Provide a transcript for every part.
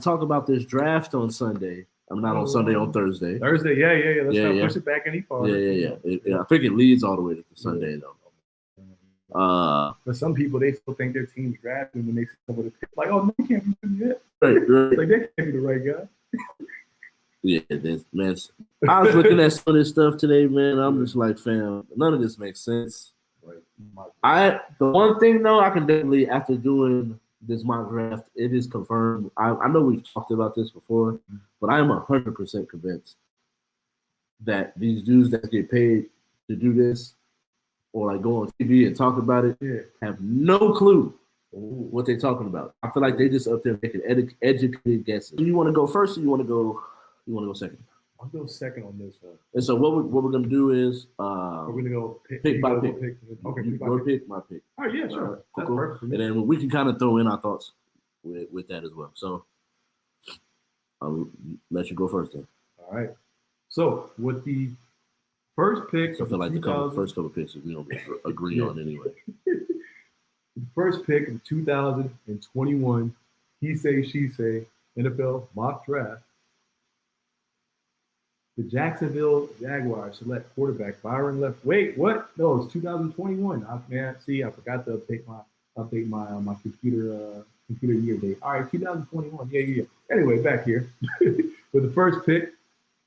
talk about this draft on Sunday. I'm not on Sunday, on Thursday. Thursday, yeah. Let's not push it back any farther. Yeah. I think it leads all the way to Sunday though. But some people, they still think their team's drafting when they see some of the picks. Like, oh, no, they can't be doing that. Right. Like, they can't be the right guy. Yeah, man. I was looking at some of this stuff today, man. I'm just like, fam, none of this makes sense. The one thing though, I can definitely, after doing this mock draft, it is confirmed. I know we've talked about this before, but I am 100% convinced that these dudes that get paid to do this or like go on TV and talk about it have no clue what they're talking about. I feel like they just up there making educated guesses. Do you want to go first, or you want to go second? I'll go second on this one. And so what we're gonna do is we're gonna go pick by pick. Okay, your pick, my pick. Oh yeah, sure. That's perfect. And then we can kind of throw in our thoughts with that as well. So I'll let you go first then. All right. So with the first pick, so I feel like the first couple picks we don't agree on anyway. The first pick of 2021, he say, she say, NFL mock draft. The Jacksonville Jaguars select quarterback Byron Left. Wait, what? No, it's 2021. I forgot to update my computer year date. All right, 2021. Yeah. Anyway, back here with the first pick,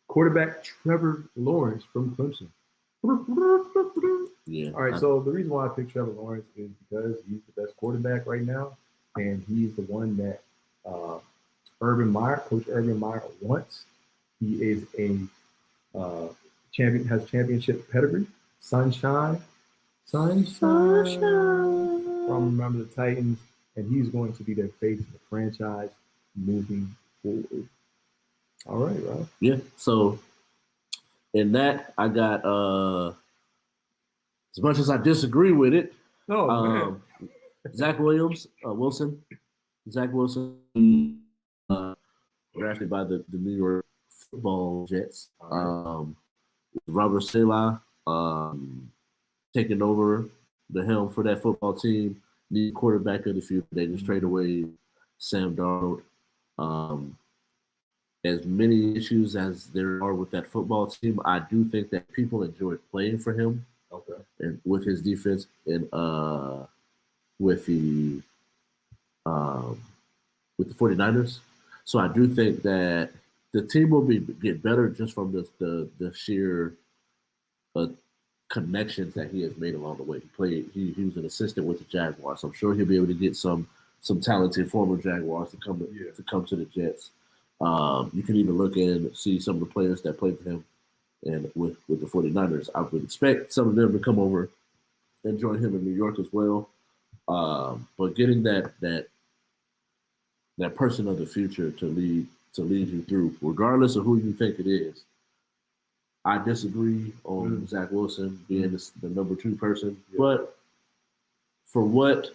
quarterback Trevor Lawrence from Clemson. Yeah. All right. So the reason why I picked Trevor Lawrence is because he's the best quarterback right now, and he's the one that Coach Urban Meyer wants. He is a champion, has championship pedigree. Sunshine. From Remember the Titans, and he's going to be their face of the franchise moving forward. All right, Rob. Yeah. So in that, I got as much as I disagree with it. Zach Wilson, drafted by the New York Football Jets. Robert Saleh taking over the helm for that football team. Need quarterback of the future. They just trade away Sam Darnold. As many issues as there are with that football team, I do think that people enjoyed playing for him. Okay. And with his defense and with the 49ers. So I do think that the team will get better just from the sheer connections that he has made along the way. He was an assistant with the Jaguars. So I'm sure he'll be able to get some talented former Jaguars to come to the Jets. You can even look and see some of the players that played for him and with the 49ers. I would expect some of them to come over and join him in New York as well. But getting that person of the future to lead you through, regardless of who you think it is. I disagree on Zach Wilson being the number 2 person, but for what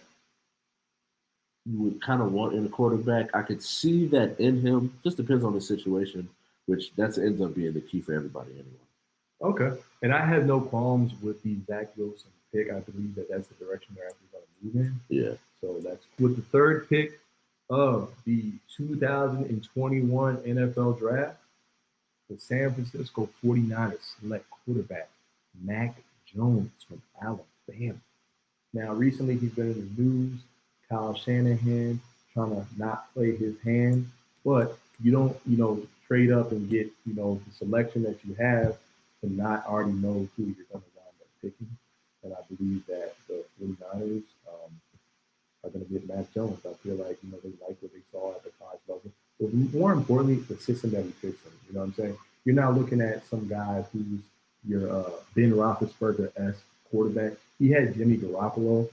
you would kind of want in a quarterback, I could see that in him. Just depends on the situation, which that ends up being the key for everybody anyway. Okay, and I have no qualms with the Zach Wilson pick. I believe that that's the direction they're actually going to move in. Yeah. So that's with the third pick of the 2021 NFL Draft. The San Francisco 49ers select quarterback Mac Jones from Alabama. Now, recently he's been in the news. Kyle Shanahan trying to not play his hand, but you don't, trade up and get, the selection that you have to not already know who you're going to wind up picking. And I believe that the 49ers are going to get Mac Jones. I feel like, they like what they saw at the college level. But more importantly, the system that he fits in. You know what I'm saying? You're not looking at some guy who's your Ben Roethlisberger-esque quarterback. He had Jimmy Garoppolo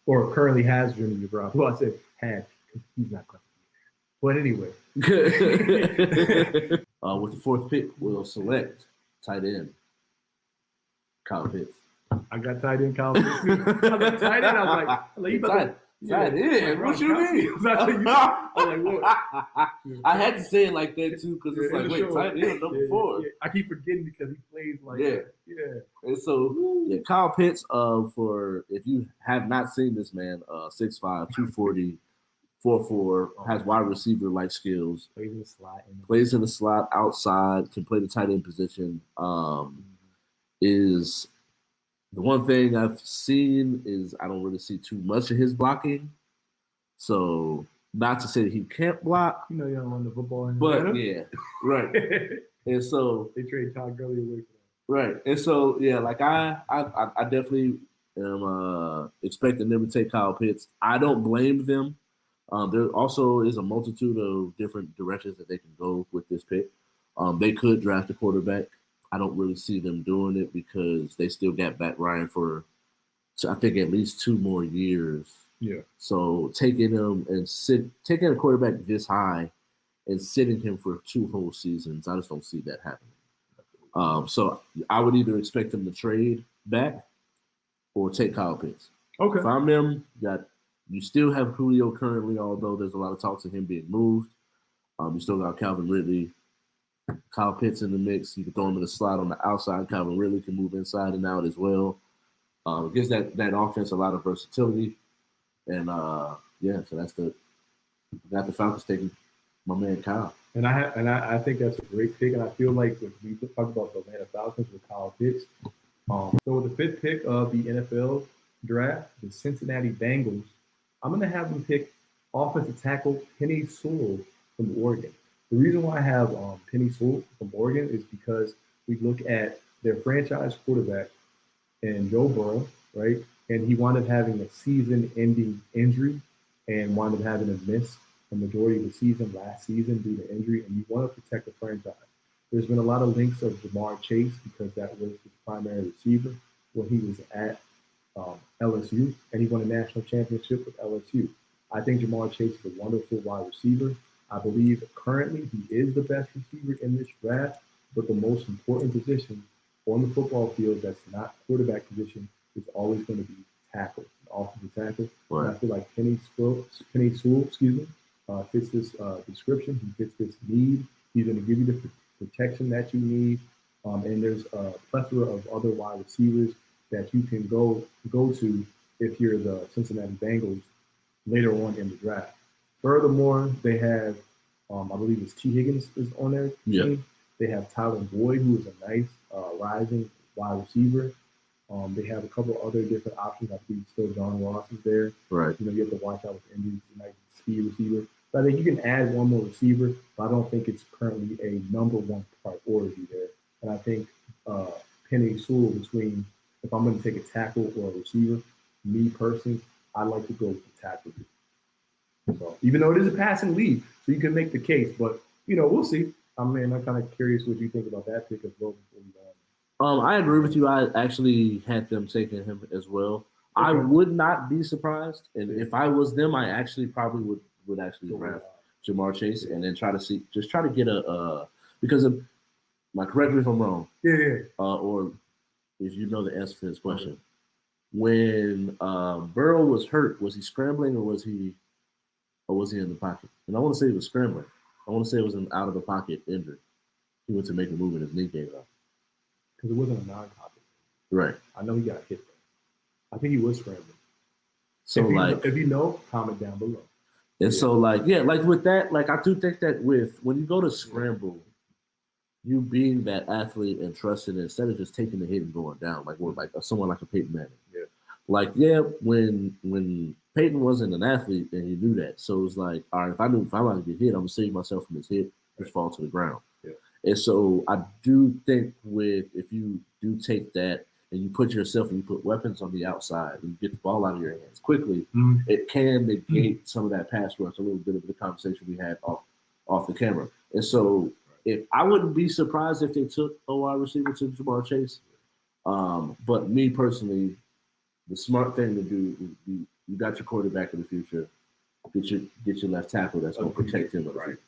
or currently has Jimmy Garoppolo. I said had because he's not going to be there. But anyway. With the fourth pick, we'll select tight end Kyle Pitts. I got tight end Kyle Pitts. I got tight end. I was like you better. Tight end? What you mean? I was like, what? I had to say it like that too because it's like, wait, tight end number 4. Yeah. I keep forgetting because he plays like And so, Kyle Pitts, for if you have not seen this man, 6'5", 240, 4-4, has wide receiver like skills, Plays in the slot. Plays in the slot outside, can play the tight end position. Is the one thing I've seen is I don't really see too much of his blocking. So not to say that he can't block. You don't run the football. But yeah, right. And so they trade Todd Gurley away for that. Right. And so yeah, like I definitely am expecting them to take Kyle Pitts. I don't blame them. There also is a multitude of different directions that they can go with this pick. They could draft a quarterback. I don't really see them doing it because they still got back Ryan for, I think, at least 2 more years. Yeah. So taking him and taking a quarterback this high and sitting him for 2 whole seasons, I just don't see that happening. So I would either expect them to trade back or take Kyle Pitts. Okay. If I'm them, you still have Julio currently, although there's a lot of talks of him being moved. You still got Calvin Ridley, Kyle Pitts in the mix. You can throw him in the slot on the outside. Calvin Ridley can move inside and out as well. It gives that offense a lot of versatility. And so that's got the Falcons taking my man Kyle. And I think that's a great pick. And I feel like when we talk about the Atlanta Falcons with Kyle Pitts, so with the 5th pick of the NFL draft, the Cincinnati Bengals, I'm going to have them pick offensive tackle Penei Sewell from Oregon. The reason why I have Penei Sewell from Oregon is because we look at their franchise quarterback and Joe Burrow, right? And he wound up having a season-ending injury and wound up having to miss the majority of the season last season due to injury, and you want to protect the franchise. There's been a lot of links of Jamar Chase because that was his primary receiver when he was at LSU, and he won a national championship with LSU. I think Jamar Chase is a wonderful wide receiver. I believe currently he is the best receiver in this draft, but the most important position on the football field that's not quarterback position is always going to be tackle, offensive tackle. Right. And I feel like Penei Sewell, fits this description. He fits this need. He's going to give you the protection that you need. And there's a plethora of other wide receivers that you can go to if you're the Cincinnati Bengals later on in the draft. Furthermore, they have, I believe it's T. Higgins is on their team. They have Tyler Boyd, who is a nice rising wide receiver. They have a couple other different options. I believe still John Ross is there. Right. You have to watch out with injuries. He's a nice speed receiver. So I think you can add one more receiver, but I don't think it's currently a number one priority there. And I think Penei Sewell between, if I'm going to take a tackle or a receiver, me personally, I'd like to go with the tackle. So even though it is a passing lead, so you can make the case, but we'll see. I'm kind of curious what you think about that pick as well before we go on. I agree with you. I actually had them taking him as well. Okay. I would not be surprised, and if I was them, I actually probably would actually draft Jamar Chase and then try to get a because of correct me if I'm wrong. Or if you know the answer to this question. When Burrow was hurt, was he scrambling or was he in the pocket? And I want to say he was scrambling. I want to say it was an out of the pocket injury. He went to make a move and his knee gave up. Because it wasn't a non-contact. Right. I know he got hit there. I think he was scrambling. So if you know, comment down below. And so like with that, I do think that when you go to scramble, you being that athlete and trusting it, instead of just taking the hit and going down, someone like a Peyton Manning. Yeah. When Peyton wasn't an athlete and he knew that. So it was like, all right, if I'm about to get hit, I'm gonna save myself from this hit, just fall to the ground. Yeah. And so I do think if you do take that and you put yourself and you put weapons on the outside and you get the ball out of your hands quickly, it can negate some of that pass rush, a little bit of the conversation we had off the camera. And so if I wouldn't be surprised if they took a wide receiver to Jamar Chase. But me personally, the smart thing to do would be you got your quarterback in the future, get your left tackle that's going to protect him for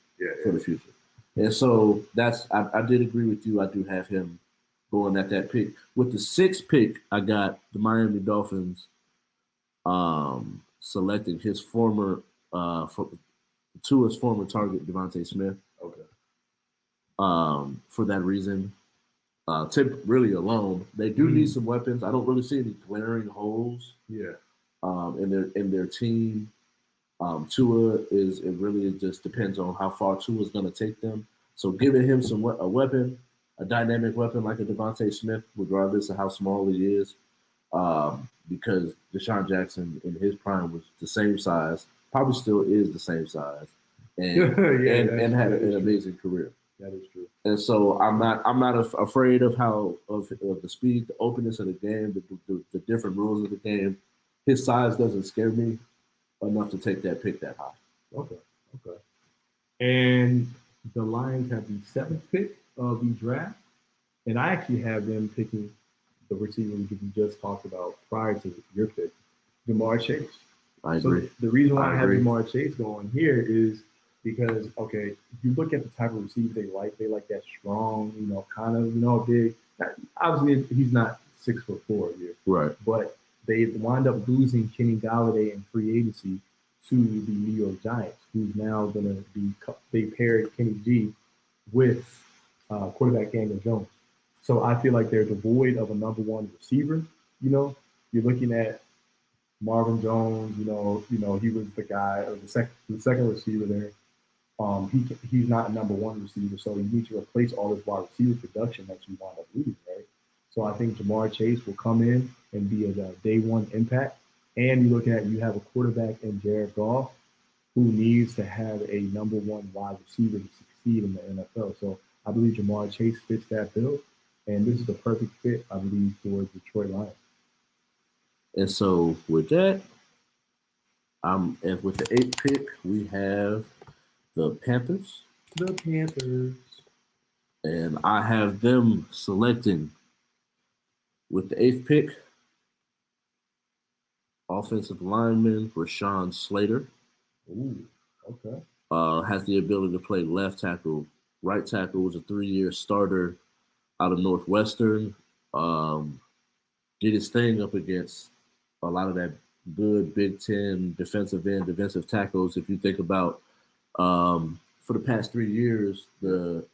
the future. And so I did agree with you. I do have him going at that pick. With the 6th pick, I got the Miami Dolphins selecting his Tua's former target, Devontae Smith. Okay. For that reason, Tip really alone. They do need some weapons. I don't really see any glaring holes. Yeah. In their team. Tua it really just depends on how far Tua is going to take them. So giving him a weapon, a dynamic weapon like a Devontae Smith, regardless of how small he is, because Deshaun Jackson in his prime was the same size, probably still is the same size, and and had an amazing career. That is true. And so I'm not afraid of of the speed, the openness of the game, the different rules of the game. His size doesn't scare me enough to take that pick that high. Okay. And the Lions have the 7th pick of the draft, and I actually have them picking the receiver we just talked about prior to your pick, Ja'Marr Chase. I agree. So the reason why I have Ja'Marr Chase going here is because, okay, you look at the type of receiver they like that strong, kind of, big. Obviously, he's not 6'4" here. Right. But they wind up losing Kenny Golladay in free agency to the New York Giants, who's now going to be, they paired Kenny G with quarterback Daniel Jones. So I feel like they're devoid of a number one receiver. You're looking at Marvin Jones. He was the guy or the second receiver there. He's not a number one receiver, so you need to replace all this wide receiver production that you wind up losing, right? So I think Ja'Marr Chase will come in and be a day one impact. And you have a quarterback in Jared Goff who needs to have a number one wide receiver to succeed in the NFL. So I believe Ja'Marr Chase fits that bill. And this is the perfect fit, I believe, for Detroit Lions. And so with that, and with the 8th pick, we have the Panthers. The Panthers. And I have them selecting with the 8th pick, offensive lineman Rashawn Slater. Ooh, okay. Has the ability to play left tackle. Right tackle, was a 3-year starter out of Northwestern. Did his thing up against a lot of that good Big Ten defensive tackles. If you think about for the past 3 years, the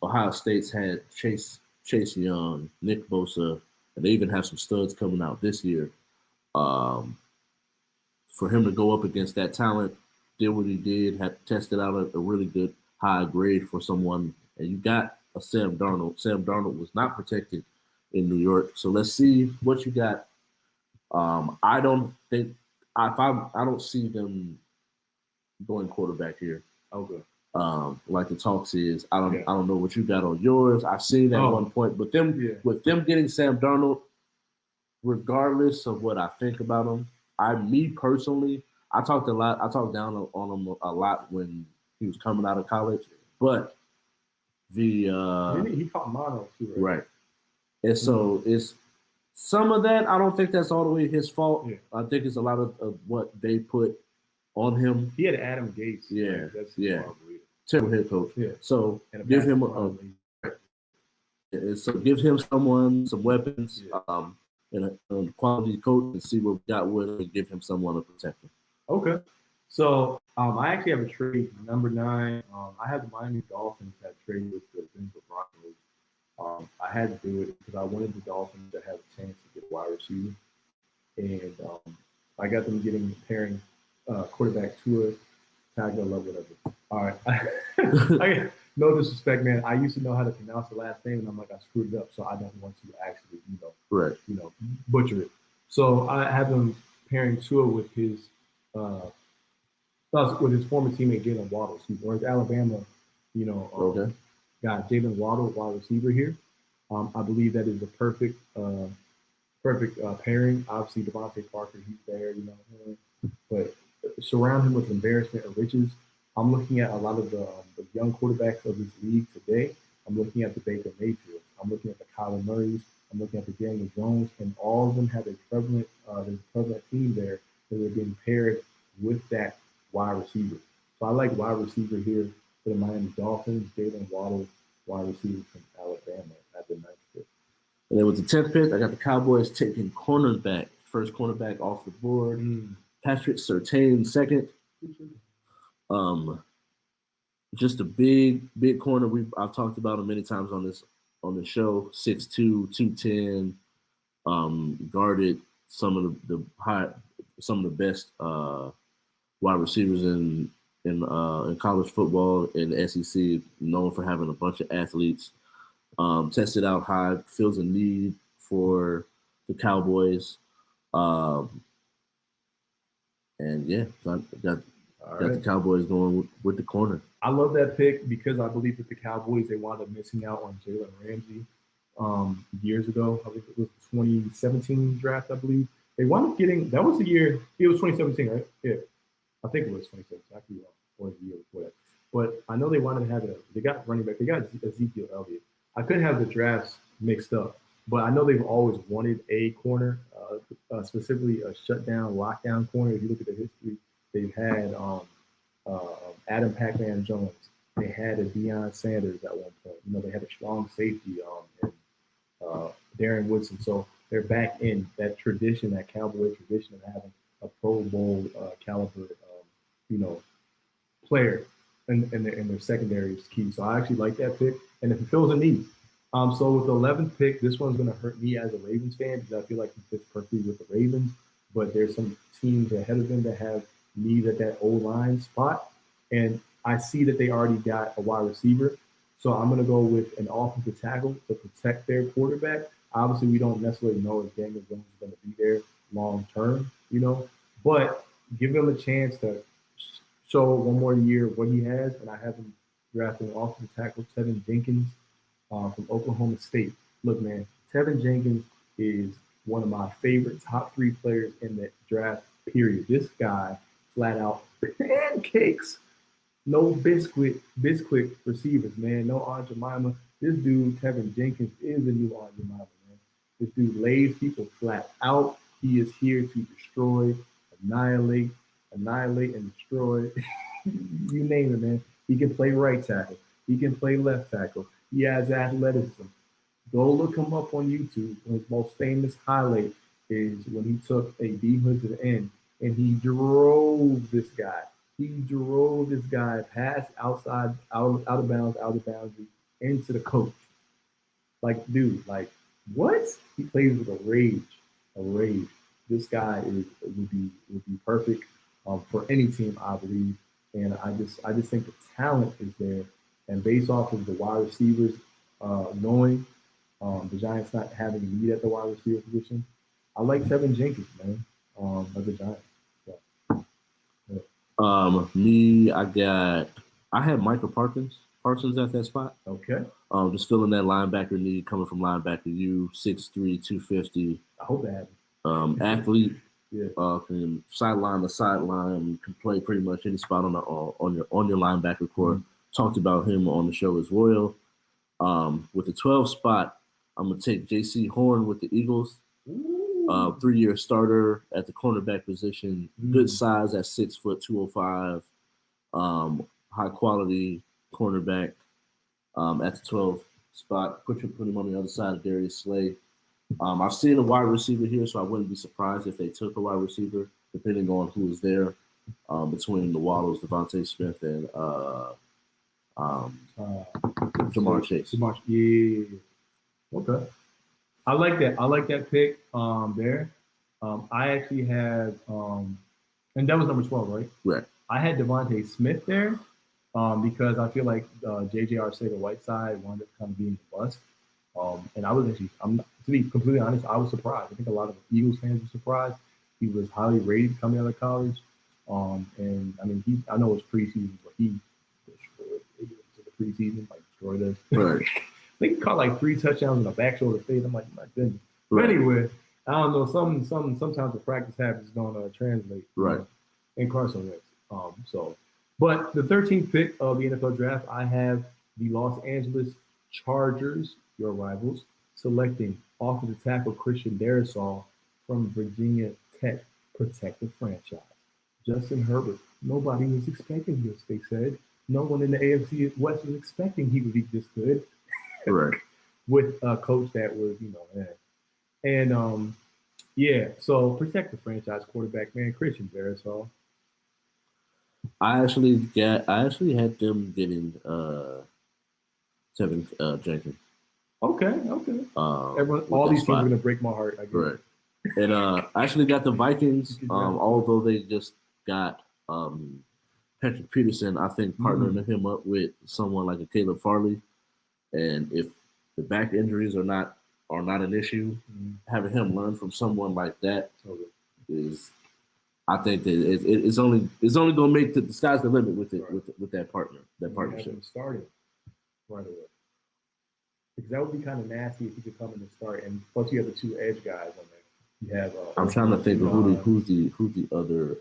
Ohio State's had Chase Young, Nick Bosa, and they even have some studs coming out this year. For him to go up against that talent, did what he did, had tested out a really good high grade for someone, and you got a Sam Darnold. Sam Darnold was not protected in New York, so let's see what you got. I don't see them going quarterback here. Okay. Like the talks is, I don't know what you got on yours. I've seen that at one point, but with them getting Sam Darnold, regardless of what I think about him, me personally, I talked down on him a lot when he was coming out of college, but he caught mono too, right? And so it's some of that. I don't think that's all the way his fault. Yeah. I think it's a lot of what they put on him. He had Adam Gates. Yeah, terrible head coach. Yeah. So give him give him some weapons, and a quality coach, and see what we got with him, and give him someone to protect him. Okay. So I actually have a trade, number 9. I have the Miami Dolphins that trade with the Denver Broncos. I had to do it because I wanted the Dolphins to have a chance to get a wide receiver, and I got them pairing quarterback Tua Tagovailoa, whatever. All right. No disrespect, man. I used to know how to pronounce the last name, and I'm like, I screwed it up, so I don't want to actually, butcher it. So I have them pairing Tua with his former teammate Jalen Waddle. Whereas Alabama, got Jalen Waddle, wide receiver here. I believe that is the perfect pairing. Obviously, Devontae Parker, he's there, but surround him with embarrassment or riches. I'm looking at a lot of the young quarterbacks of this league today. I'm looking at the Baker Mayfield. I'm looking at the Kyler Murrays. I'm looking at the Daniel Jones, and all of them have a prevalent theme there that they're being paired with that wide receiver. So I like wide receiver here for the Miami Dolphins. Jalen Waddle, wide receiver from Alabama at the 9th pick. And then with the 10th pick, I got the Cowboys taking cornerback, first cornerback off the board. Patrick Surtain, second. Just a big corner. I've talked about him many times on the show. 6'2", 210. Guarded some of the best wide receivers in college football in the SEC, known for having a bunch of athletes. Tested out high, feels a need for the Cowboys. And yeah, got the Cowboys going with the corner. I love that pick because I believe that the Cowboys, they wound up missing out on Jalen Ramsey years ago. I think it was 2017 draft, I believe. They wound up getting, that was the year, it was 2017, right? Yeah. I think it was 2017. I could be wrong. Or the year before that. But I know they wanted to have it. They got running back. They got Ezekiel Elliott. I could have the drafts mixed up, but I know they've always wanted a corner, specifically a shutdown, lockdown corner. If you look at the history, they've had Adam Pac-Man Jones. They had a Deion Sanders at one point. You know, they had a strong safety and Darren Woodson. So they're back in that tradition, that Cowboy tradition of having a Pro Bowl caliber, player in their secondary is key. So I actually like that pick, and if it fills a need. So with the 11th pick, this one's going to hurt me as a Ravens fan because I feel like he fits perfectly with the Ravens. But there's some teams ahead of them that have need at that O-line spot, and I see that they already got a wide receiver. So I'm going to go with an offensive tackle to protect their quarterback. Obviously, we don't necessarily know if Daniel Jones is going to be there long term, but give him a chance to show one more year what he has. And I have him drafting offensive tackle Tevin Jenkins from Oklahoma State. Look, man, Tevin Jenkins is one of my favorite top 3 players in the draft, period. This guy flat out pancakes. No Biscuit receivers, man. No Aunt Jemima. This dude, Tevin Jenkins, is the new Aunt Jemima, man. This dude lays people flat out. He is here to destroy, annihilate and destroy. You name it, man. He can play right tackle. He can play left tackle. He has athleticism. Go look him up on YouTube. His most famous highlight is when he took a D-hood to the end and he drove this guy. He drove this guy past out of bounds, into the coach. Like, dude, like, what? He plays with a rage. This guy would be perfect for any team, I believe. And I just think the talent is there. And based off of the wide receivers, knowing the Giants not having a need at the wide receiver position, I like Tevin Jenkins, man, of the Giants. I had Michael Parsons at that spot. Okay. Just filling that linebacker need coming from linebacker U, 6'3", 250. I hope that athlete. Yeah. Can sideline to sideline, can play pretty much any spot on your linebacker core. Mm-hmm. Talked about him on the show as well. With the 12th spot, I'm gonna take J.C. Horn with the Eagles. 3-year starter at the cornerback position. Good size at 6 foot 205. High quality cornerback at the 12th spot. Put him on the other side of Darius Slay. I've seen a wide receiver here, so I wouldn't be surprised if they took a wide receiver, depending on who is there between the Waddles, Devontae Smith, and Jamar Chase. Yeah. Okay. I like that pick there. I actually had, and that was number 12, right? Right. I had Devontae Smith there because I feel like J.J. Arcega-Whiteside wound up kind of being the bust. And I was actually, to be completely honest, I was surprised. I think a lot of Eagles fans were surprised. He was highly rated coming out of college. And I mean, I know it's preseason, but he destroyed the preseason, like destroyed us. Right. I think he caught like 3 touchdowns in a back shoulder fade. I'm like, my goodness. Right. But anyway, I don't know. Sometimes the practice habits don't translate. Right. In Carson Wentz. But the 13th pick of the NFL draft, I have the Los Angeles Chargers, your rivals, selecting offensive tackle Christian Darrisaw from Virginia Tech, protect the franchise. Justin Herbert. Nobody was expecting this, they said. No one in the AFC West was expecting he would be this good. Right. With a coach that was, And so protect the franchise quarterback, man, Christian Darrisaw. I actually had them getting Tevin Jenkins. Okay. All these teams are gonna break my heart. I guess. Right. And I actually got the Vikings, although they just got Patrick Peterson, I think partnering him up with someone like a Caleb Farley, and if the back injuries are not an issue, having him learn from someone like that is, I think that it's only going to make the sky's the limit with it with that partnership. Have him started right away. Because that would be kind of nasty if he could come in and start, and plus you have the two edge guys on there. You have. I'm trying to think of who's the other.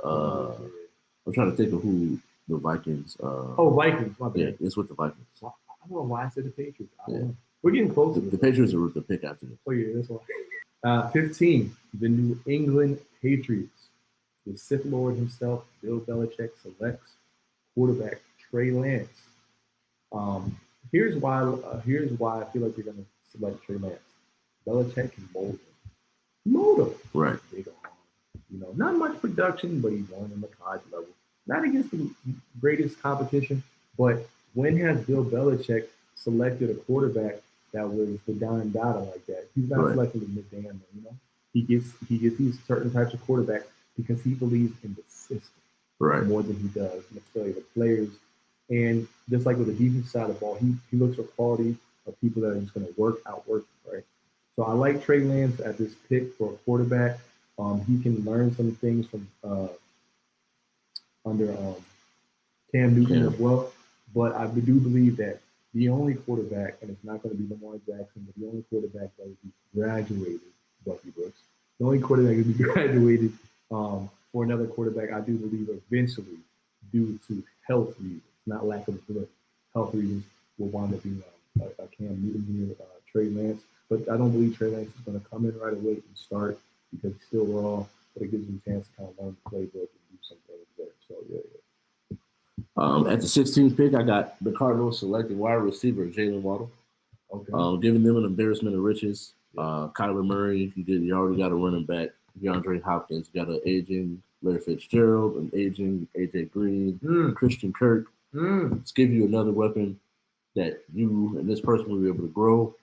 I'm trying to think of who the Vikings. Vikings. My bad. Yeah, it's with the Vikings. I don't know why I said the Patriots. We're getting close. The Patriots are the pick after this. Oh yeah, that's why. 15. The New England Patriots. The Sith Lord himself, Bill Belichick, selects quarterback Trey Lance. Here's why I feel like they're going to select Trey Lance. Belichick can mold him. Right. Big arm. Not much production, but he won in the college level. Not against the greatest competition, but when has Bill Belichick selected a quarterback that was the dime data like that? He's not selecting the mid-damn, He gets these certain types of quarterbacks because he believes in the system more than he does necessarily the players. And just like with the defensive side of the ball, he looks for qualities of people that are just going to outwork, right? So I like Trey Lance at this pick for a quarterback. He can learn some things from under Cam Newton as well. But I do believe that the only quarterback, and it's not going to be Lamar Jackson, but the only quarterback that will be graduated, Bucky Brooks, the only quarterback that will be graduated for another quarterback, I do believe eventually, due to health reasons, not lack of ability, health reasons, will wind up being a Cam Newton here, Trey Lance. But I don't believe Trey Lance is going to come in right away and start because he's still raw, but it gives him a chance to kind of learn the playbook and do some things there. So, yeah. At the 16th pick, I got the Cardinals selecting wide receiver Jalen Waddle. Okay. Giving them an embarrassment of riches. Kyler Murray, you already got a running back. DeAndre Hopkins, got an aging Larry Fitzgerald, an aging AJ Green, Christian Kirk. Let's give you another weapon that you and this person will be able to grow.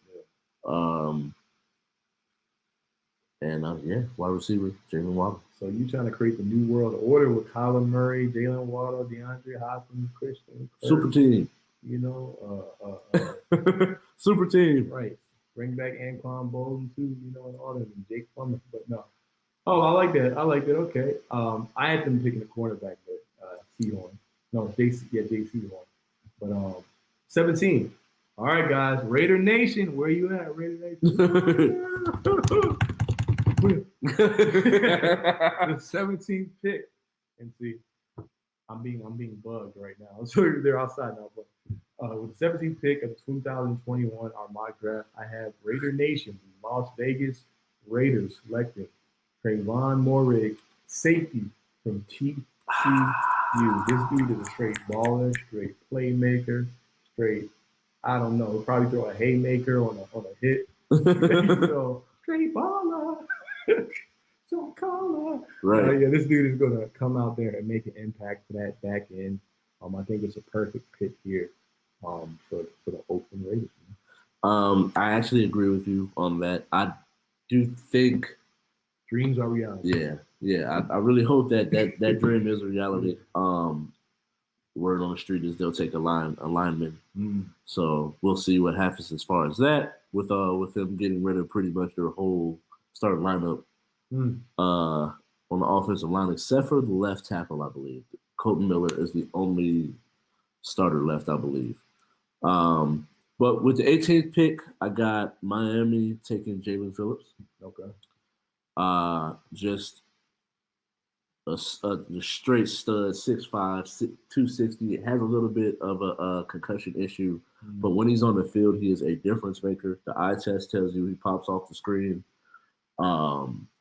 Wide receiver Jalen Waddle. So you trying to create the new world order with Kyler Murray, Jalen Waddle, DeAndre Hopkins, Christian Kirk, super team. Super team. Right. Bring back Anquan Bolden too, and all them, and Jake Plummer. But no. Oh, I like that. Okay. I had them picking a cornerback, but Seahorn. No, JC Horn. But 17. All right, guys. Raider Nation, where you at, Raider Nation? The 17th pick. And see, I'm being bugged right now. So they're outside now, but with the 17th pick of 2021, our mock draft, I have Raider Nation, Las Vegas Raiders selecting Trayvon Moehrig, safety from TCU. This dude is a straight baller, straight playmaker, straight, I don't know, he'll probably throw a haymaker on a hit. Straight baller. So color. Right. This dude is going to come out there and make an impact for that back end. I think it's a perfect pick here for the Oakland Raiders. I actually agree with you on that. I do think dreams are reality. Yeah. I really hope that dream is a reality. Word on the street is they'll take a lineman. So we'll see what happens as far as that with them getting rid of pretty much their whole starting lineup on the offensive line, except for the left tackle, I believe. Colton Miller is the only starter left, I believe. But with the 18th pick, I got Miami taking Jalen Phillips. Okay. Just a straight stud, 6'5", 260. It has a little bit of a concussion issue, but when he's on the field, he is a difference maker. The eye test tells you he pops off the screen.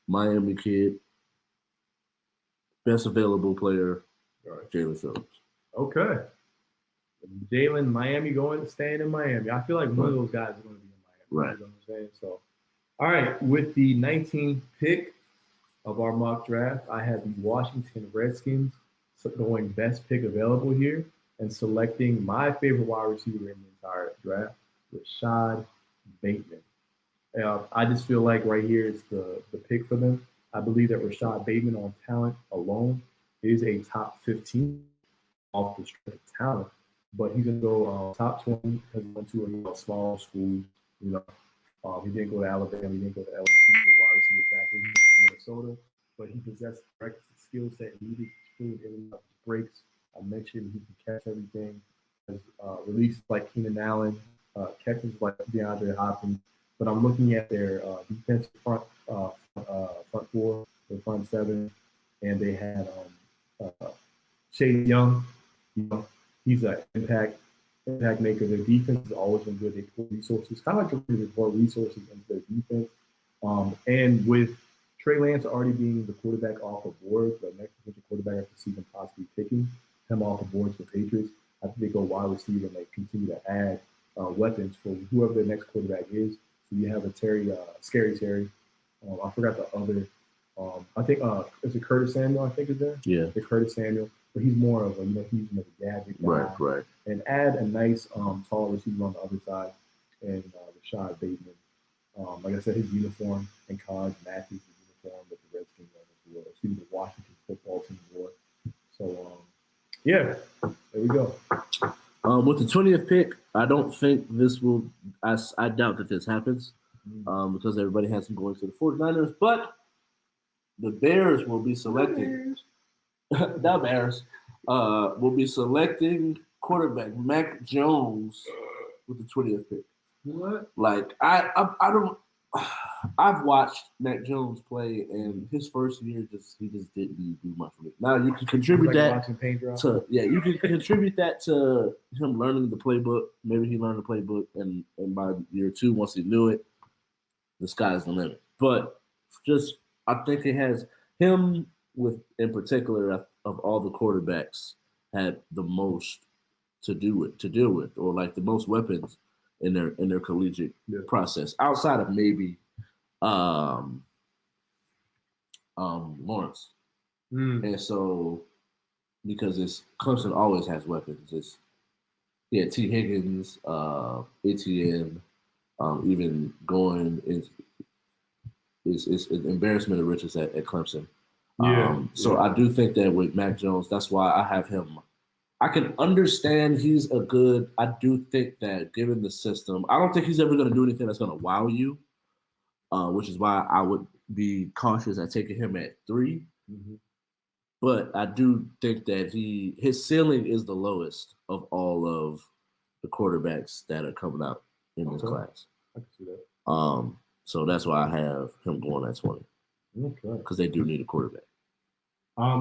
Miami kid, best available player, Jalen Phillips. Okay. Jalen, Miami staying in Miami. I feel like one of those guys is going to be in Miami. Right. You know what I'm saying? So, all right, with the 19th pick of our mock draft, I have the Washington Redskins going best pick available here and selecting my favorite wide receiver in the entire draft, Rashad Bateman. I just feel like right here is the pick for them. I believe that Rashad Bateman on talent alone is a top 15 off the strength of talent, but he's gonna go top 20 because he went to a small school. You know, he didn't go to Alabama, he didn't go to LSU, the wide receiver tackle. He went to Minnesota, but he possessed the skill set needed to in and out breaks. I mentioned he can catch everything. Releases like Keenan Allen, catches like DeAndre Hopkins. But I'm looking at their defensive front four, their front seven, and they had Chase Young. You know, he's an impact maker. Their defense has always been good. They put resources, kind of like they pour resources into their defense. And with Trey Lance already being the quarterback off the board, the next potential quarterback I can see them possibly picking him off the board for the Patriots. I think they go wide receiver and they continue to add weapons for whoever the next quarterback is. So you have a Scary Terry. I forgot the other. I think is it Curtis Samuel? I think is there. Yeah, the Curtis Samuel, but he's more of a he's a gadget guy. Right. And add a nice tall receiver on the other side, and Rashad Bateman. Like I said, his uniform in college matches his uniform that the Redskins wore. Excuse me, the Washington football team wore. So yeah, there we go. With the 20th pick, I don't think this will. I doubt that this happens because everybody has him going to the 49ers. But the Bears will be selecting. The Bears will be selecting quarterback Mac Jones with the 20th pick. What? Like I don't. I've watched Mac Jones play, and his first year he just didn't do much for me. Now you can contribute that to you can contribute that to him learning the playbook. Maybe he learned the playbook, and by year 2, once he knew it, the sky's the limit. But just I think it has him with in particular of all the quarterbacks had the most to deal with, or like the most weapons in their collegiate process, outside of maybe Lawrence. And so because Clemson always has weapons. T. Higgins, Etienne, even going is an embarrassment of riches at Clemson. So I do think that with Mac Jones, that's why I have him. I can understand he's a good. I do think that given the system, I don't think he's ever going to do anything that's going to wow you, which is why I would be cautious at taking him at 3. Mm-hmm. But I do think that his ceiling is the lowest of all of the quarterbacks that are coming out in this class. I can see that. So that's why I have him going at 20. Okay. Because they do need a quarterback. I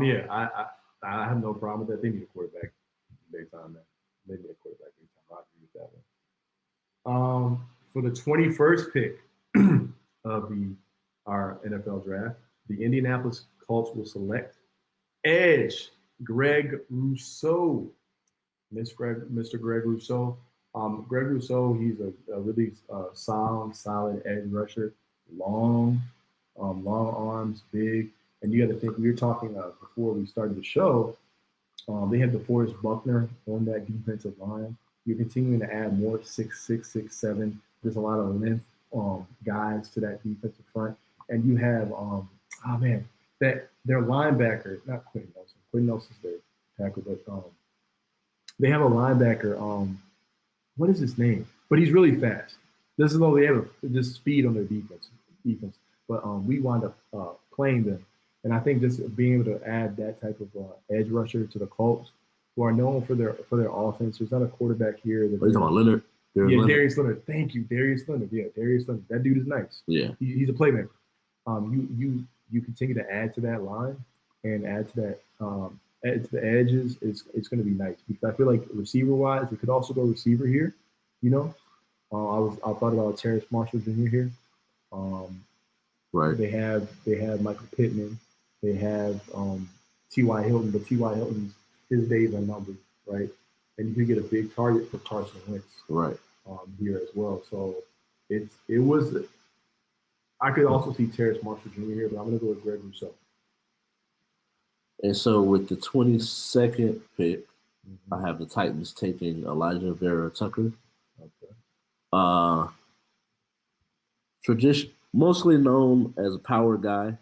have no problem with that. They need a quarterback based on that. They need a quarterback based on. I agree with that one. For the 21st pick of our NFL draft, the Indianapolis Colts will select edge Greg Rousseau. Mr. Greg Rousseau. Greg Rousseau, he's a really solid edge rusher, long arms, big. And you got to think, we were talking before we started the show, they have DeForest Buckner on that defensive line. You're continuing to add more 6'6", 6'7". There's a lot of length guys to that defensive front. And you have, that their linebacker, not Quentin Nelson. Quentin Nelson's their tackle, but they have a linebacker, what is his name? But he's really fast. This is they have just speed on their defense. But we wind up playing them. And I think just being able to add that type of edge rusher to the Colts, who are known for their offense. There's not a quarterback here. Are you talking about Leonard? Darius Leonard. Thank you, Darius Leonard. Yeah, Darius Leonard. That dude is nice. Yeah, he's a playmaker. You continue to add to that line and add to that add to the edges. It's going to be nice because I feel like receiver wise, it could also go receiver here. You know, I thought about Terrace Marshall Jr. here. Right. They have Michael Pittman. They have T.Y. Hilton, but T.Y. Hilton's his days are numbered, right? And you can get a big target for Carson Wentz, right? Here as well. So it was. I could also see Terrace Marshall Jr. here, but I'm going to go with Greg Rousseau. And so with the 22nd pick, I have the Titans taking Elijah Vera Tucker. Okay. Mostly known as a power guy.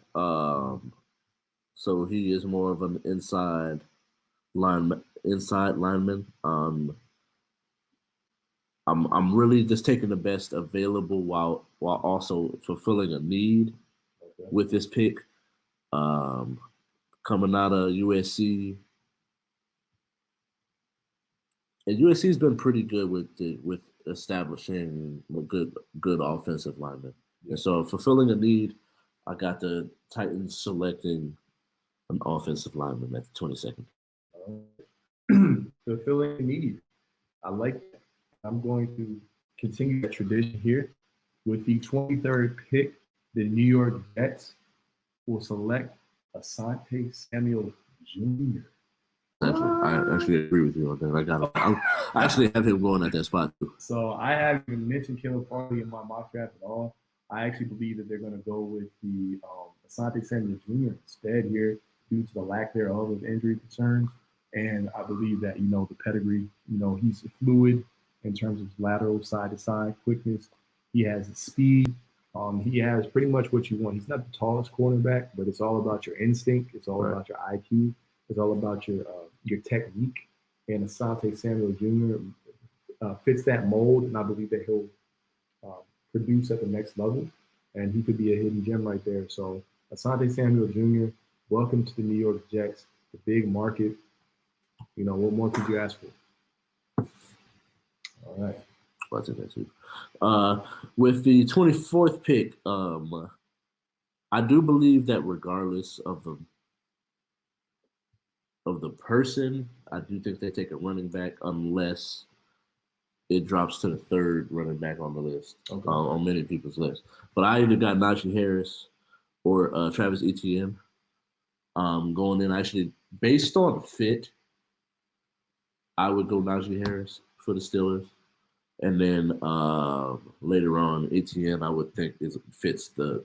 so he is more of an inside lineman. I'm really just taking the best available while also fulfilling a need with this pick. Coming out of USC, and USC's been pretty good with establishing a good offensive lineman. Yeah. And so fulfilling a need, I got the Titans selecting an offensive lineman at the 22nd. Fulfilling a need. I like that. I'm going to continue that tradition here. With the 23rd pick, the New York Jets will select Asante Samuel Jr. I actually agree with you on that. I actually have him going at that spot too. So I haven't even mentioned Caleb Farley in my mock draft at all. I actually believe that they're going to go with the Asante Samuel Jr. instead here due to the lack thereof of injury concerns. And I believe that, the pedigree, he's fluid in terms of lateral side-to-side quickness. He has the speed. He has pretty much what you want. He's not the tallest cornerback, but it's all about your instinct. It's all about your IQ. It's all about your technique. And Asante Samuel Jr. Fits that mold, and I believe that he'll produce at the next level. And he could be a hidden gem right there. So Asante Samuel Jr., welcome to the New York Jets, the big market. What more could you ask for? All right. I'll take that too. With the 24th pick, I do believe that regardless of the person, I do think they take a running back unless it drops to the third running back on the list, on many people's list. But I either got Najee Harris or Travis Etienne going in. Actually, based on fit, I would go Najee Harris for the Steelers. And then later on, Etienne, I would think fits the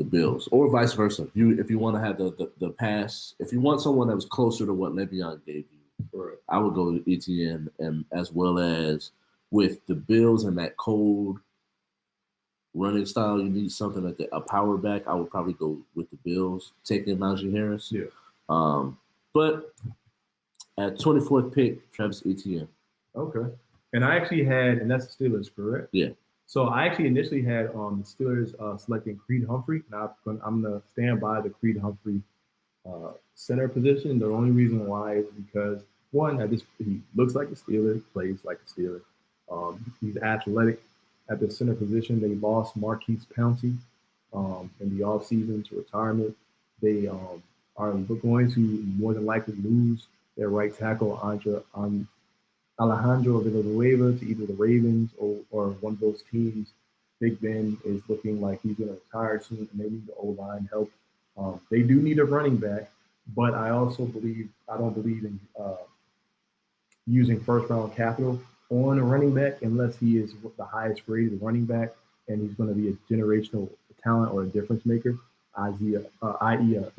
Bills, or vice versa. If you want to have the pass, if you want someone that was closer to what Le'Veon gave you, I would go with Etienne, and as well as with the Bills and that cold running style, you need something like a power back. I would probably go with the Bills, taking Najee Harris. Yeah. But at 24th pick, Travis Etienne. Okay. And I actually had, and that's the Steelers, correct? Yeah. So I actually initially had the Steelers selecting Creed Humphrey. Now I'm going to stand by the Creed Humphrey center position. The only reason why is because, one, he looks like a Steeler, plays like a Steeler. He's athletic at the center position. They lost Marquise Pouncey in the offseason to retirement. They are going to more than likely lose their right tackle, Alejandro Villanueva, to either the Ravens or one of those teams. Big Ben is looking like he's going to retire soon, and they need the O-line help. They do need a running back, but I also don't believe in using first-round capital on a running back unless he is the highest graded running back and he's going to be a generational talent or a difference maker, i.e.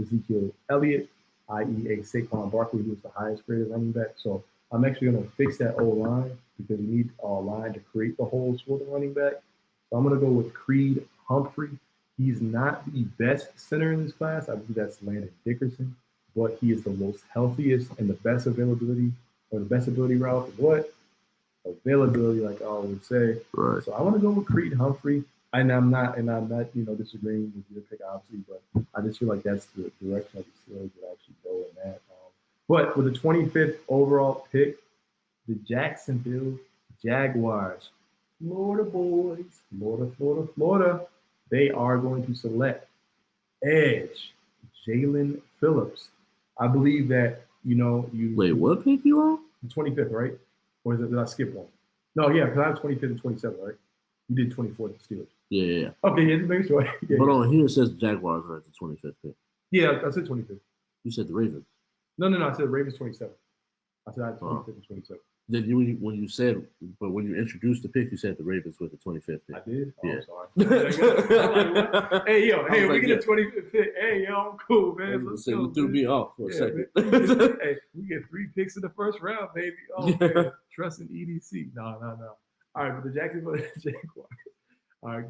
Ezekiel Elliott, i.e. a Saquon Barkley, who is the highest graded running back. So I'm actually going to fix that O-line because we need our line to create the holes for the running back. So I'm going to go with Creed Humphrey. He's not the best center in this class. I believe that's Landon Dickerson, but he is the most healthiest and the best availability, or the best ability route. What? Availability, like I always say. Right. So I want to go with Creed Humphrey. And I'm not, disagreeing with your pick, obviously, but I just feel like that's the direction of the Steelers would actually go in that. But with the 25th overall pick, the Jacksonville Jaguars, Florida boys, Florida, they are going to select edge Jalen Phillips. I believe that, Wait, what pick you on? The 25th, right? Or did I skip one? No, yeah, because I have 25th and 27th, right? You did 24th, the Steelers. Yeah. Okay, yeah, just make sure. Yeah, but on here it says Jaguars are at the 25th pick. Yeah, I said 25th. You said the Ravens. No, I said Ravens 27th. I said I had 25th and 27th. Then when you introduced the pick, you said the Ravens with the 25th pick. I did? Oh, yeah. I'm sorry. Hey, we get a 25th pick. Hey, yo, I'm cool, man. Let's go. You threw me off for a second. Hey, we get 3 picks in the first round, baby. Oh, man. Trust in EDC. No. All right, but the Jacksonville Jaguars. All right,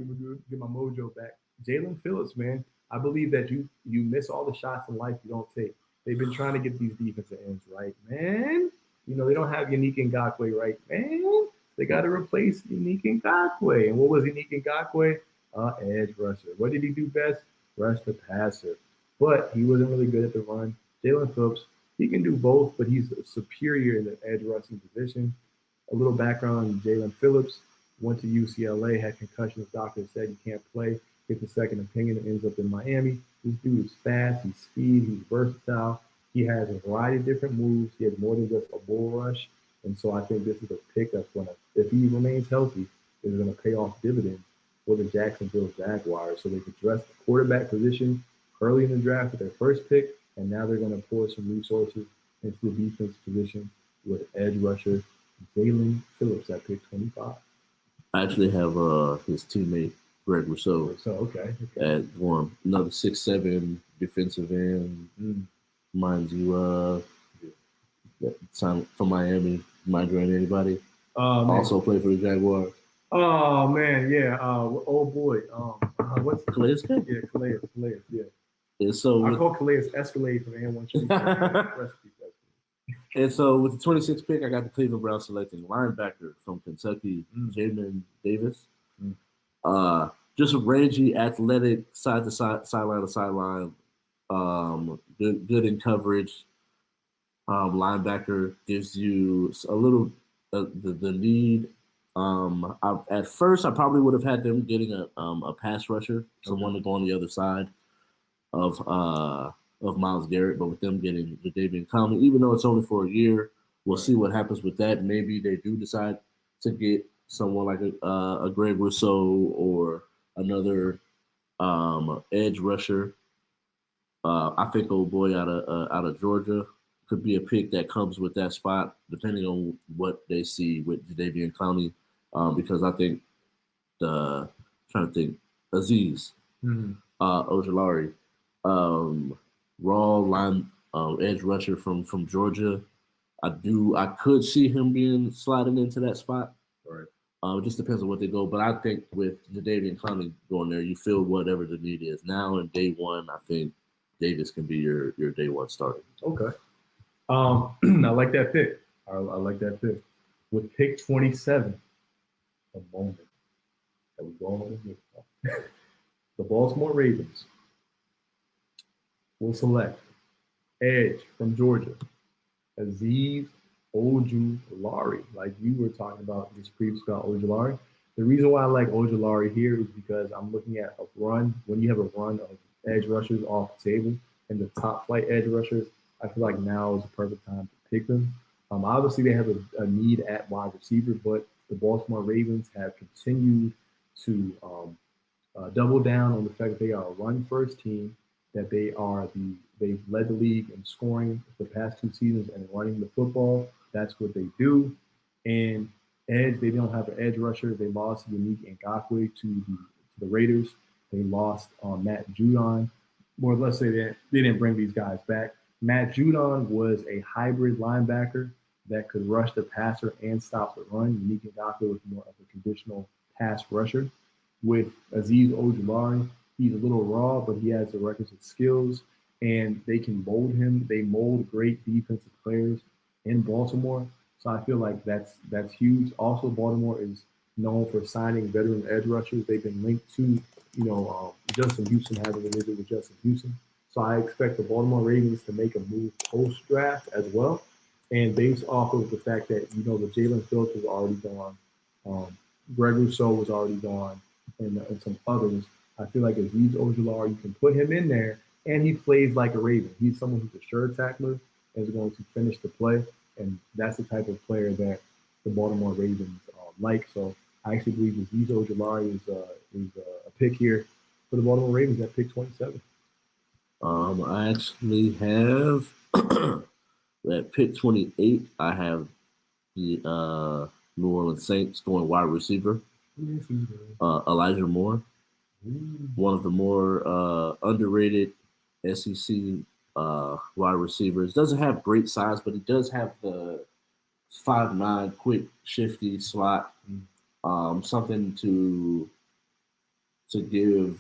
get my mojo back. Jalen Phillips, man. I believe that you miss all the shots in life you don't take. They've been trying to get these defensive ends right, man. You know, they don't have Unique Ngakoue right, man. They got to replace Unique Ngakoue. And what was Unique Ngakoue? Edge rusher. What did he do best? Rush the passer. But he wasn't really good at the run. Jalen Phillips, he can do both, but he's superior in the edge rushing position. A little background on Jalen Phillips. Went to UCLA, had concussions. Doctor said you can't play. Gets a second opinion and ends up in Miami. This dude is fast. He's speed. He's versatile. He has a variety of different moves. He has more than just a bull rush. And so I think this is a pick that's going to, if he remains healthy, is going to pay off dividends for the Jacksonville Jaguars. So they've addressed the quarterback position early in the draft with their first pick, and now they're going to pour some resources into the defense position with edge rusher Jalen Phillips at pick 25. I actually have his teammate Greg Rousseau. So okay. At one, another 6'7" defensive end. Reminds you from Miami. Migraine anybody? Also played for the Jaguars. Oh man, yeah. Oh boy. What's Calais? Yeah, Calais. Yeah. And so I call Calais Escalade from A1. And so with the 26th pick, I got the Cleveland Browns selecting linebacker from Kentucky, Jamin Davis. Just a rangy, athletic, side to side, sideline to sideline. Good in coverage. Linebacker gives you a little the lead. At first, I probably would have had them getting a pass rusher, someone to go on the other side of Myles Garrett, but with them getting Jadeveon Clowney, even though it's only for a year, we'll see what happens with that. Maybe they do decide to get someone like a Greg Rousseau or another edge rusher. I think old boy out of Georgia could be a pick that comes with that spot, depending on what they see with Jadeveon Clowney. Because I think Azeez Ojulari, raw line edge rusher from Georgia. I could see him being sliding into that spot. Right. It just depends on what they go. But I think with Jadeveon Clowney going there, you feel whatever the need is. Now in day one, I think Davis can be your day one starter. Okay. I like that pick. I like that pick. With pick 27, a moment that we go on with the Baltimore Ravens will select edge from Georgia, Azeez Ojulari, like you were talking about this previous about Ojulari. The reason why I like Ojulari here is because I'm looking at a run. When you have a run of edge rushers off the table and the top flight edge rushers, I feel like now is the perfect time to pick them. Obviously, they have a need at wide receiver, but the Baltimore Ravens have continued to double down on the fact that they are a run-first team, that they've led the league in scoring the past 2 seasons and running the football. That's what they do. And edge, they don't have an edge rusher. They lost Unique Ngakoue to the Raiders. They lost Matt Judon. Or let's say they didn't bring these guys back. Matt Judon was a hybrid linebacker that could rush the passer and stop the run. Unique Ngakoue was more of a traditional pass rusher. With Azeez Ojulari, he's a little raw, but he has the requisite skills, and they can mold him. They mold great defensive players in Baltimore. So I feel like that's huge. Also, Baltimore is known for signing veteran edge rushers. They've been linked to, Justin Houston, having a visit with Justin Houston. So I expect the Baltimore Ravens to make a move post-draft as well. And based off of the fact that, the Jalen Phillips was already gone, Greg Rousseau was already gone, and some others, I feel like Azeez Ojulari, you can put him in there, and he plays like a Raven. He's someone who's a sure tackler and is going to finish the play, and that's the type of player that the Baltimore Ravens like. So I actually believe Azeez Ojulari is a pick here for the Baltimore Ravens at pick 27. I actually have at pick 28. I have the New Orleans Saints going wide receiver. Elijah Moore, one of the more underrated SEC wide receivers. Doesn't have great size, but he does have the 5'9", quick, shifty slot. Something to to give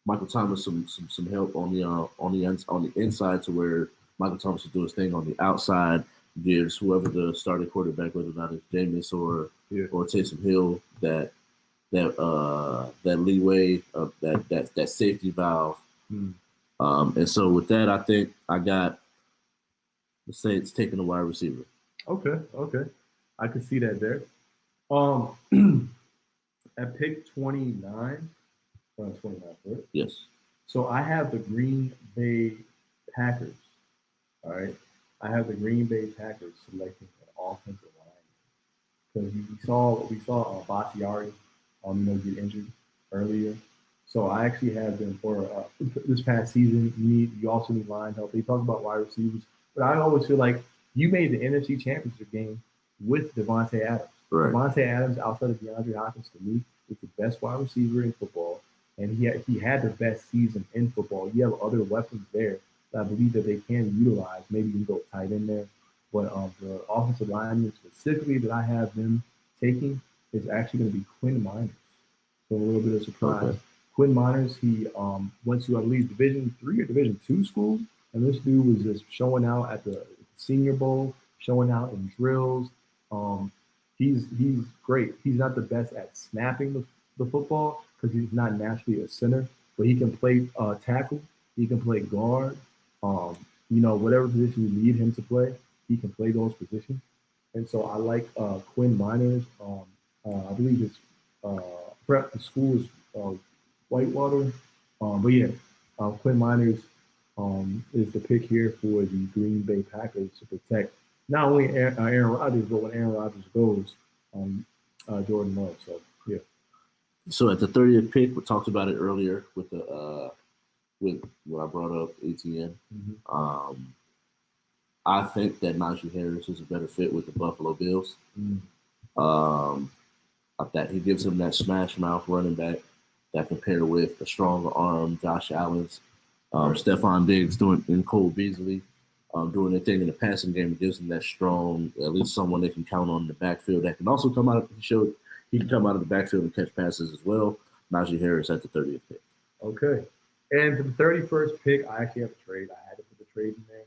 Michael Thomas some help on the inside to where Michael Thomas will do his thing on the outside, gives whoever the starting quarterback, whether or not it's Jameis or Taysom Hill, that leeway of that safety valve. And so with that, I think I got the Saints taking a wide receiver. Okay. I can see that there. At pick 29, 29, right? Yes. So I have the Green Bay Packers. All right. I have the Green Bay Packers selecting an offensive line. Because we saw Bakhtiari get injured earlier. So I actually have them for this past season. You also need line help. They talk about wide receivers, but I always feel like you made the NFC Championship game with Devontae Adams. Right. Devontae Adams, outside of DeAndre Hopkins, to me, is the best wide receiver in football, and he had the best season in football. You have other weapons there that I believe that they can utilize. Maybe you can go tight in there, but the offensive lineman specifically that I have them taking is actually going to be Quinn Miners. So a little bit of surprise. Okay. Quinn Miners, he went to, I believe, Division III or Division II school, and this dude was just showing out at the Senior Bowl, showing out in drills. He's great. He's not the best at snapping the football because he's not naturally a center, but he can play tackle. He can play guard. Whatever position you need him to play, he can play those positions. And so I like Quinn Miners. I believe it's the school is Whitewater. Quinn Miners is the pick here for the Green Bay Packers to protect not only Aaron Rodgers, but when Aaron Rodgers goes, Jordan Love. So, yeah. So at the 30th pick, we talked about it earlier with with what I brought up, ATN. Mm-hmm. I think that Najee Harris is a better fit with the Buffalo Bills. That he gives him that smash mouth running back that can pair with a stronger arm, Josh Allen's, Stephon Diggs and Cole Beasley doing their thing in the passing game. It gives him that strong, at least someone they can count on in the backfield that can also come out. He can come out of the backfield and catch passes as well. Najee Harris at the 30th pick. Okay. And for the 31st pick, I actually have a trade. I had to put the trade in there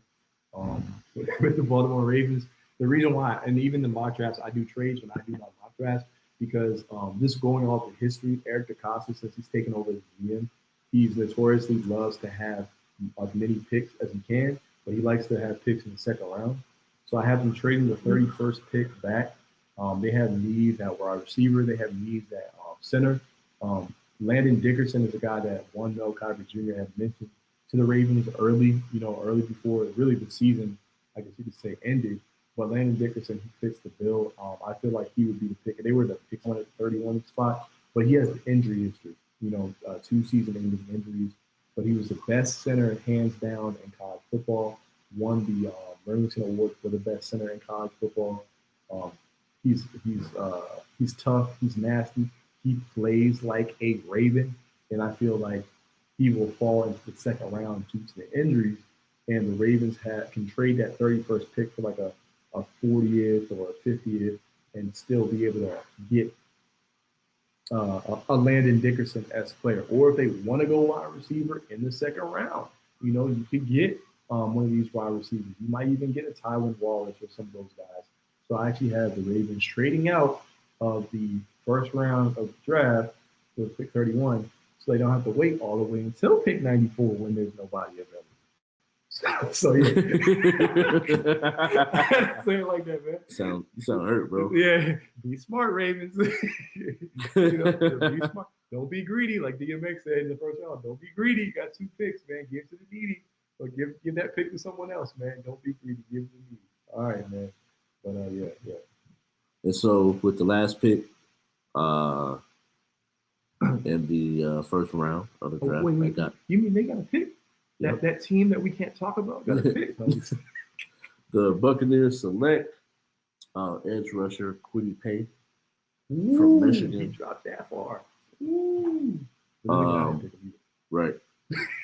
with the Baltimore Ravens. The reason why, and even the mock drafts, I do trades when I do my mock drafts because this going off the history, Eric DeCosta, since he's taken over as GM, he's notoriously loves to have as many picks as he can, but he likes to have picks in the second round. So I have them trading the 31st pick back. They have needs at wide receiver. They have needs at center. Landon Dickerson is a guy that one Mel Kiper Jr. had mentioned to the Ravens early before really the season, I guess you could say, ended. But Landon Dickerson, he fits the bill. I feel like he would be the pick. They were the pick 131 spot, but he has an injury history. 2 season-ending injuries. But he was the best center, hands down, in college football. Won the Remington Award for the best center in college football. He's tough. He's nasty. He plays like a Raven, and I feel like he will fall into the second round due to the injuries. And the Ravens can trade that 31st pick for like a 40th or a 50th and still be able to get a Landon Dickerson-esque player. Or if they want to go wide receiver in the second round, you could get one of these wide receivers. You might even get a Tywin Wallace or some of those guys. So I actually have the Ravens trading out of the first round of the draft with pick 31, so they don't have to wait all the way until pick 94 when there's nobody available. So yeah. Say it like that, man. You sound hurt, bro. Yeah. Be smart, Ravens. Be smart. Don't be greedy, like DMX said in the first round. Don't be greedy. You got 2 picks, man. Give to the needy. Or give that pick to someone else, man. Don't be greedy. Give to the needy. All right, man. But yeah. And so with the last pick in the first round of the draft, you mean they got a pick? Yep. That team that we can't talk about got a pick. The Buccaneers select edge rusher Kwity Paye from Michigan. He dropped that far. Right.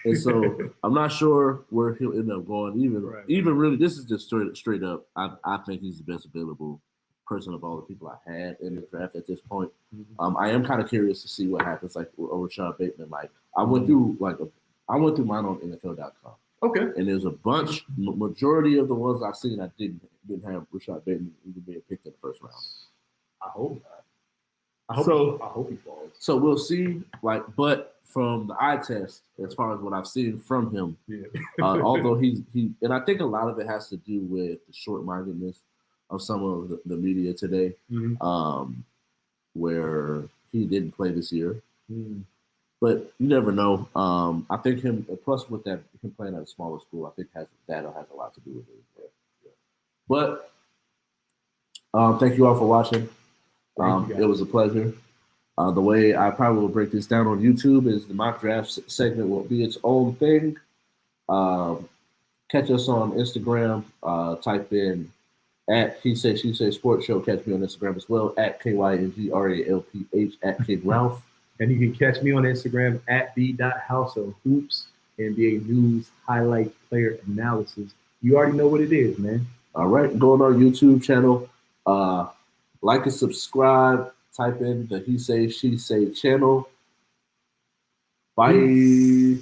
And so I'm not sure where he'll end up going. Even really, this is just straight up. I think he's the best available person of all the people I had in the draft at this point. Mm-hmm. I am kind of curious to see what happens, like Rashad Bateman. Like I went through mine on NFL.com. Okay. And there's a bunch, majority of the ones I've seen, I didn't have Rashad Bateman even being picked in the first round. I hope not. I hope he falls. So we'll see. But from the eye test, as far as what I've seen from him, although he, and I think a lot of it has to do with the short-mindedness of some of the media today, where he didn't play this year. But you never know. I think him, plus with that him playing at a smaller school, I think that has a lot to do with it. But thank you all for watching. It was a pleasure. The way I probably will break this down on YouTube is the mock draft segment will be its own thing. Catch us on Instagram. Type in at He Say She Say Sports Show. Catch me on Instagram as well at KYNGRALPH at Kid Ralph. And you can catch me on Instagram at b.houseofhoops, NBA news, highlight, player analysis. You already know what it is, man. All right, go on our YouTube channel. Like and subscribe. Type in the He Say She Say channel. Bye.